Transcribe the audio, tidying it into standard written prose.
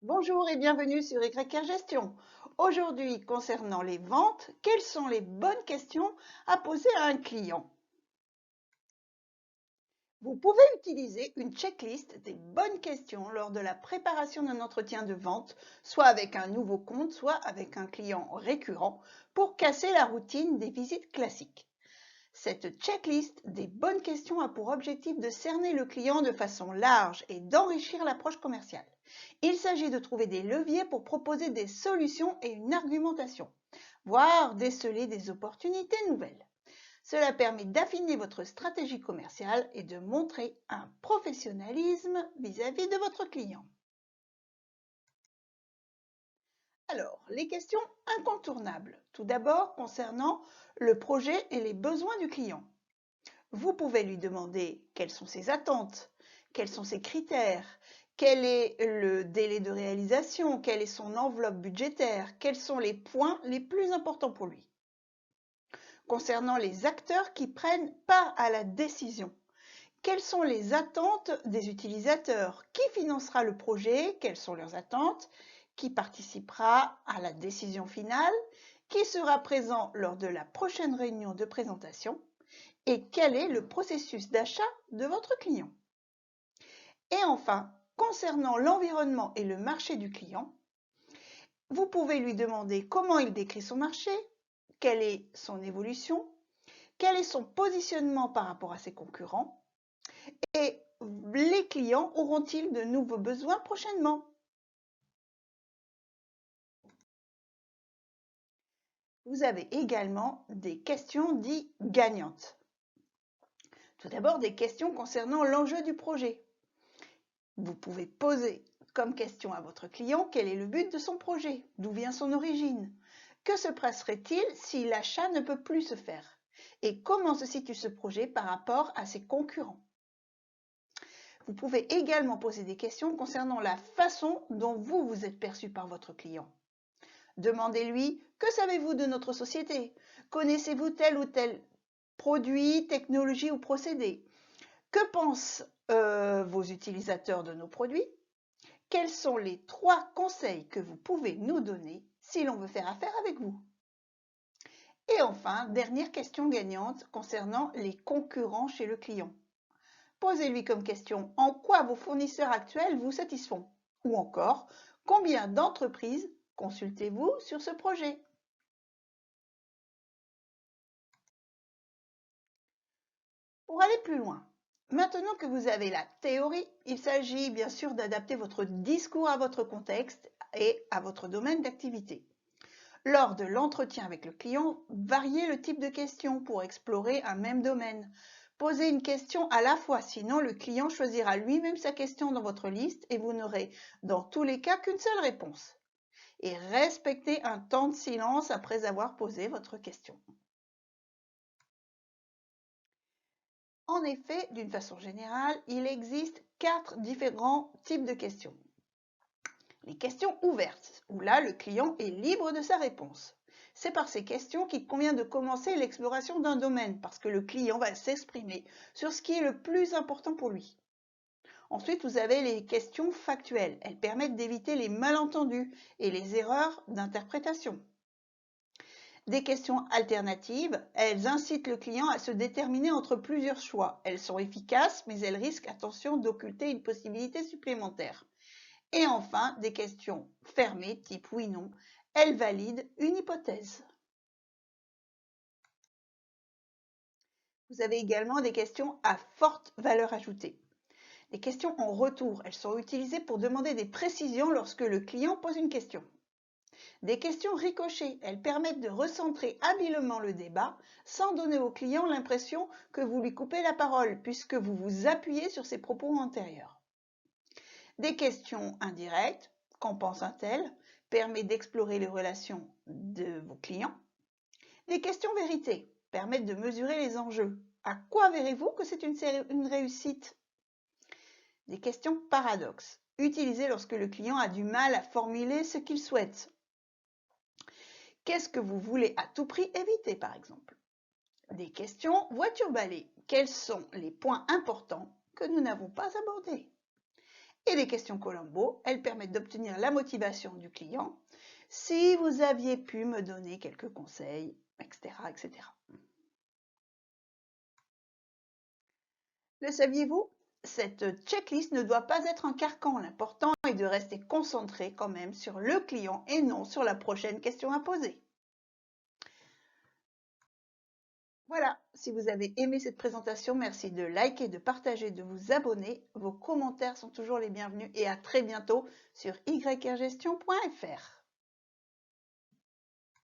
Bonjour et bienvenue sur YR Gestion. Aujourd'hui, concernant les ventes, quelles sont les bonnes questions à poser à un client? Vous pouvez utiliser une checklist des bonnes questions lors de la préparation d'un entretien de vente, soit avec un nouveau compte, soit avec un client récurrent, pour casser la routine des visites classiques. Cette checklist des bonnes questions a pour objectif de cerner le client de façon large et d'enrichir l'approche commerciale. Il s'agit de trouver des leviers pour proposer des solutions et une argumentation, voire déceler des opportunités nouvelles. Cela permet d'affiner votre stratégie commerciale et de montrer un professionnalisme vis-à-vis de votre client. Alors, les questions incontournables. Tout d'abord, concernant le projet et les besoins du client. Vous pouvez lui demander quelles sont ses attentes, quels sont ses critères, quel est le délai de réalisation, quelle est son enveloppe budgétaire, quels sont les points les plus importants pour lui. Concernant les acteurs qui prennent part à la décision, quelles sont les attentes des utilisateurs? Qui financera le projet? Quelles sont leurs attentes? Qui participera à la décision finale? Qui sera présent lors de la prochaine réunion de présentation? Et quel est le processus d'achat de votre client? Et enfin, concernant l'environnement et le marché du client, vous pouvez lui demander comment il décrit son marché, quelle est son évolution, quel est son positionnement par rapport à ses concurrents et les clients auront-ils de nouveaux besoins prochainement? Vous avez également des questions dites gagnantes. Tout d'abord, des questions concernant l'enjeu du projet. Vous pouvez poser comme question à votre client quel est le but de son projet, d'où vient son origine, que se passerait-il si l'achat ne peut plus se faire et comment se situe ce projet par rapport à ses concurrents. Vous pouvez également poser des questions concernant la façon dont vous êtes perçu par votre client. Demandez-lui: que savez-vous de notre société? Connaissez-vous tel ou tel produit, technologie ou procédé? Que pensent vos utilisateurs de nos produits? Quels sont les 3 conseils que vous pouvez nous donner si l'on veut faire affaire avec vous? Et enfin, dernière question gagnante concernant les concurrents chez le client. Posez-lui comme question: en quoi vos fournisseurs actuels vous satisfont? Ou encore, combien d'entreprises consultez-vous sur ce projet? Pour aller plus loin, maintenant que vous avez la théorie, il s'agit bien sûr d'adapter votre discours à votre contexte et à votre domaine d'activité. Lors de l'entretien avec le client, variez le type de questions pour explorer un même domaine. Posez une question à la fois, sinon le client choisira lui-même sa question dans votre liste et vous n'aurez dans tous les cas qu'une seule réponse. Et respectez un temps de silence après avoir posé votre question. En effet, d'une façon générale, il existe 4 différents types de questions. Les questions ouvertes, où là, le client est libre de sa réponse. C'est par ces questions qu'il convient de commencer l'exploration d'un domaine, parce que le client va s'exprimer sur ce qui est le plus important pour lui. Ensuite, vous avez les questions factuelles. Elles permettent d'éviter les malentendus et les erreurs d'interprétation. Des questions alternatives, elles incitent le client à se déterminer entre plusieurs choix. Elles sont efficaces, mais elles risquent, attention, d'occulter une possibilité supplémentaire. Et enfin, des questions fermées, type oui/non, elles valident une hypothèse. Vous avez également des questions à forte valeur ajoutée. Les questions en retour, elles sont utilisées pour demander des précisions lorsque le client pose une question. Des questions ricochées, elles permettent de recentrer habilement le débat sans donner au client l'impression que vous lui coupez la parole puisque vous vous appuyez sur ses propos antérieurs. Des questions indirectes, qu'en pense un tel, permet d'explorer les relations de vos clients. Des questions vérité permettent de mesurer les enjeux. À quoi verrez-vous que c'est une réussite? Des questions paradoxes, utilisées lorsque le client a du mal à formuler ce qu'il souhaite. Qu'est-ce que vous voulez à tout prix éviter, par exemple? Des questions voiture-balai. Quels sont les points importants que nous n'avons pas abordés? Et les questions Colombo, elles permettent d'obtenir la motivation du client. Si vous aviez pu me donner quelques conseils, etc., etc. Le saviez-vous? Cette checklist ne doit pas être un carcan. L'important est de rester concentré quand même sur le client et non sur la prochaine question à poser. Voilà, si vous avez aimé cette présentation, merci de liker, de partager, de vous abonner. Vos commentaires sont toujours les bienvenus et à très bientôt sur yrgestion.fr.